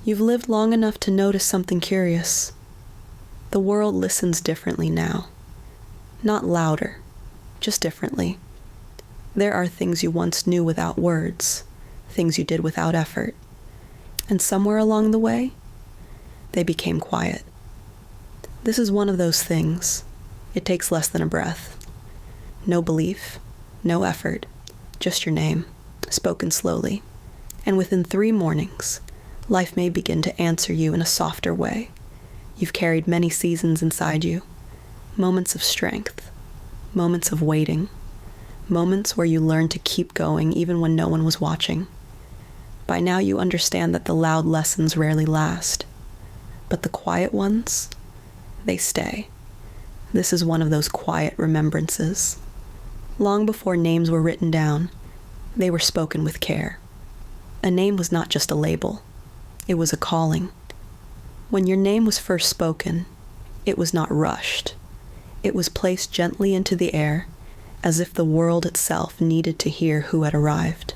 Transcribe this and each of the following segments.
You've lived long enough to notice something curious. The world listens differently now. Not louder, just differently. There are things you once knew without words, things you did without effort. And somewhere along the way, they became quiet. This is one of those things. It takes less than a breath. No belief, no effort, just your name, spoken slowly. And within 3 mornings, life may begin to answer you in a softer way. You've carried many seasons inside you, moments of strength, moments of waiting, moments where you learned to keep going even when no one was watching. By now you understand that the loud lessons rarely last, but the quiet ones, they stay. This is one of those quiet remembrances. Long before names were written down, they were spoken with care. A name was not just a label, it was a calling. When your name was first spoken, it was not rushed. It was placed gently into the air, as if the world itself needed to hear who had arrived.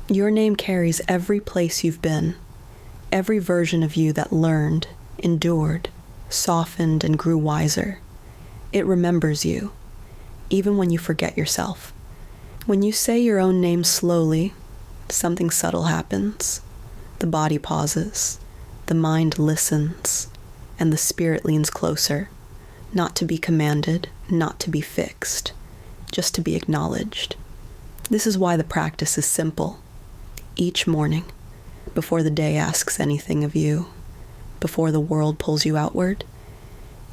Your name carries every place you've been, every version of you that learned, endured, softened, and grew wiser. It remembers you, even when you forget yourself. When you say your own name slowly, something subtle happens. The body pauses, the mind listens, and the spirit leans closer, not to be commanded, not to be fixed, just to be acknowledged. This is why the practice is simple. Each morning, before the day asks anything of you, before the world pulls you outward,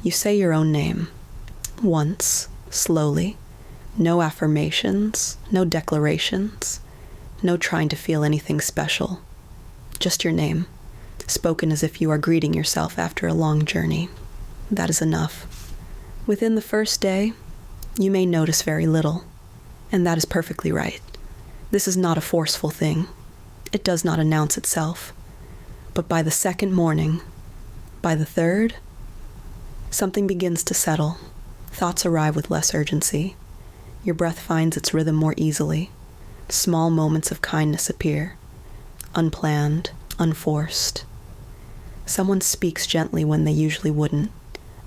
you say your own name, once, slowly, no affirmations, no declarations, no trying to feel anything special, just your name, spoken as if you are greeting yourself after a long journey. That is enough. Within the first day, you may notice very little, and that is perfectly right. This is not a forceful thing. It does not announce itself. But by the second morning, by the third, something begins to settle. Thoughts arrive with less urgency. Your breath finds its rhythm more easily. Small moments of kindness appear, unplanned, unforced. Someone speaks gently when they usually wouldn't.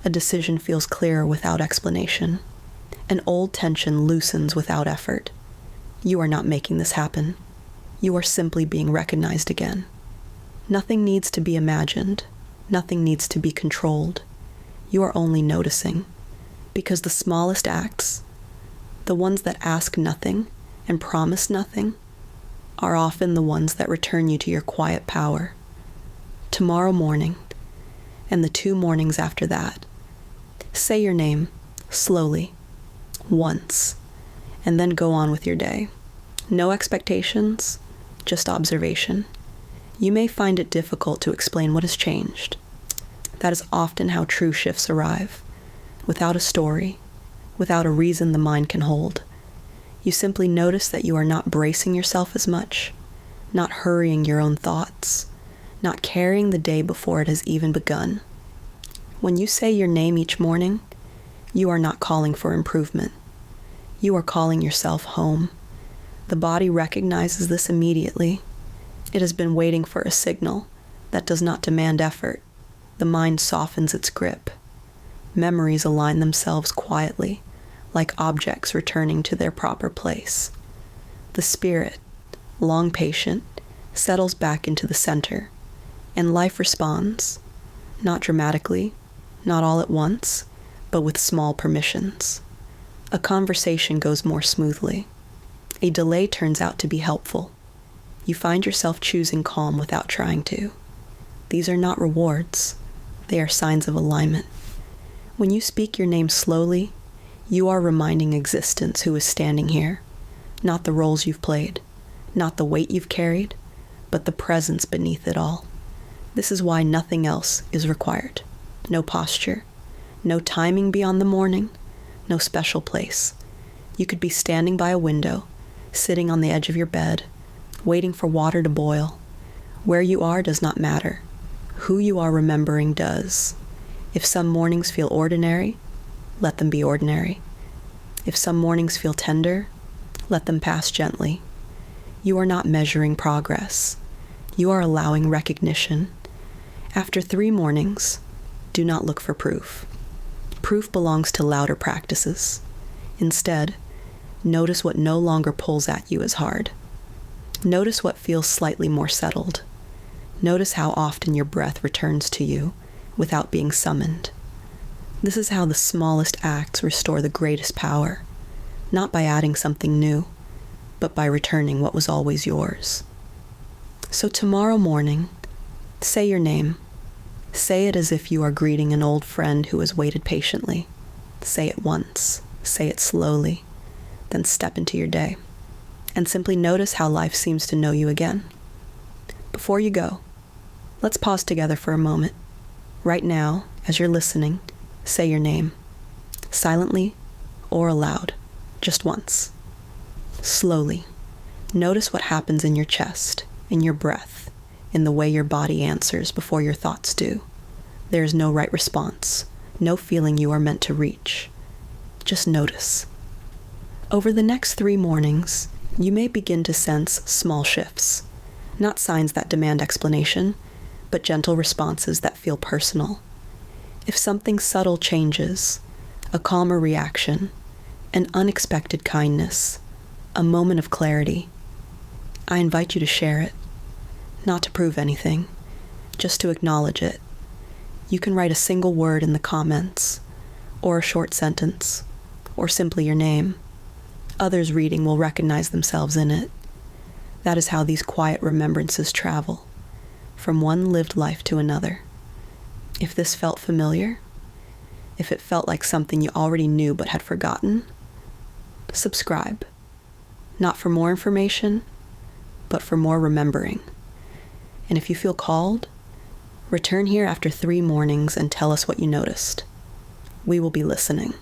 A decision feels clearer without explanation. An old tension loosens without effort. You are not making this happen. You are simply being recognized again. Nothing needs to be imagined. Nothing needs to be controlled. You are only noticing. Because the smallest acts, the ones that ask nothing and promise nothing, are often the ones that return you to your quiet power. Tomorrow morning, and the 2 mornings after that, say your name, slowly, once, and then go on with your day. No expectations, just observation. You may find it difficult to explain what has changed. That is often how true shifts arrive, without a story, without a reason the mind can hold. You simply notice that you are not bracing yourself as much, not hurrying your own thoughts, not carrying the day before it has even begun. When you say your name each morning, you are not calling for improvement. You are calling yourself home. The body recognizes this immediately. It has been waiting for a signal that does not demand effort. The mind softens its grip. Memories align themselves quietly, like objects returning to their proper place. The spirit, long patient, settles back into the center, and life responds, not dramatically, not all at once, but with small permissions. A conversation goes more smoothly. A delay turns out to be helpful. You find yourself choosing calm without trying to. These are not rewards. They are signs of alignment. When you speak your name slowly, you are reminding existence who is standing here, not the roles you've played, not the weight you've carried, but the presence beneath it all. This is why nothing else is required. No posture, no timing beyond the morning, no special place. You could be standing by a window, sitting on the edge of your bed, waiting for water to boil. Where you are does not matter. Who you are remembering does. If some mornings feel ordinary, let them be ordinary. If some mornings feel tender, let them pass gently. You are not measuring progress. You are allowing recognition, After 3 mornings, do not look for proof. Proof belongs to louder practices. Instead, notice what no longer pulls at you as hard. Notice what feels slightly more settled. Notice how often your breath returns to you without being summoned. This is how the smallest acts restore the greatest power, not by adding something new, but by returning what was always yours. So tomorrow morning, say your name. Say it as if you are greeting an old friend who has waited patiently. Say it once, say it slowly, then step into your day, and simply notice how life seems to know you again. Before you go, let's pause together for a moment. Right now, as you're listening, say your name, silently or aloud, just once. Slowly, notice what happens in your chest, in your breath, in the way your body answers before your thoughts do. There is no right response, no feeling you are meant to reach. Just notice. Over the next 3 mornings, you may begin to sense small shifts, not signs that demand explanation, but gentle responses that feel personal. If something subtle changes, a calmer reaction, an unexpected kindness, a moment of clarity, I invite you to share it, not to prove anything, just to acknowledge it. You can write a single word in the comments, or a short sentence, or simply your name. Others reading will recognize themselves in it. That is how these quiet remembrances travel, from one lived life to another. If this felt familiar, if it felt like something you already knew but had forgotten, subscribe. Not for more information, but for more remembering. And if you feel called, return here after 3 mornings and tell us what you noticed. We will be listening.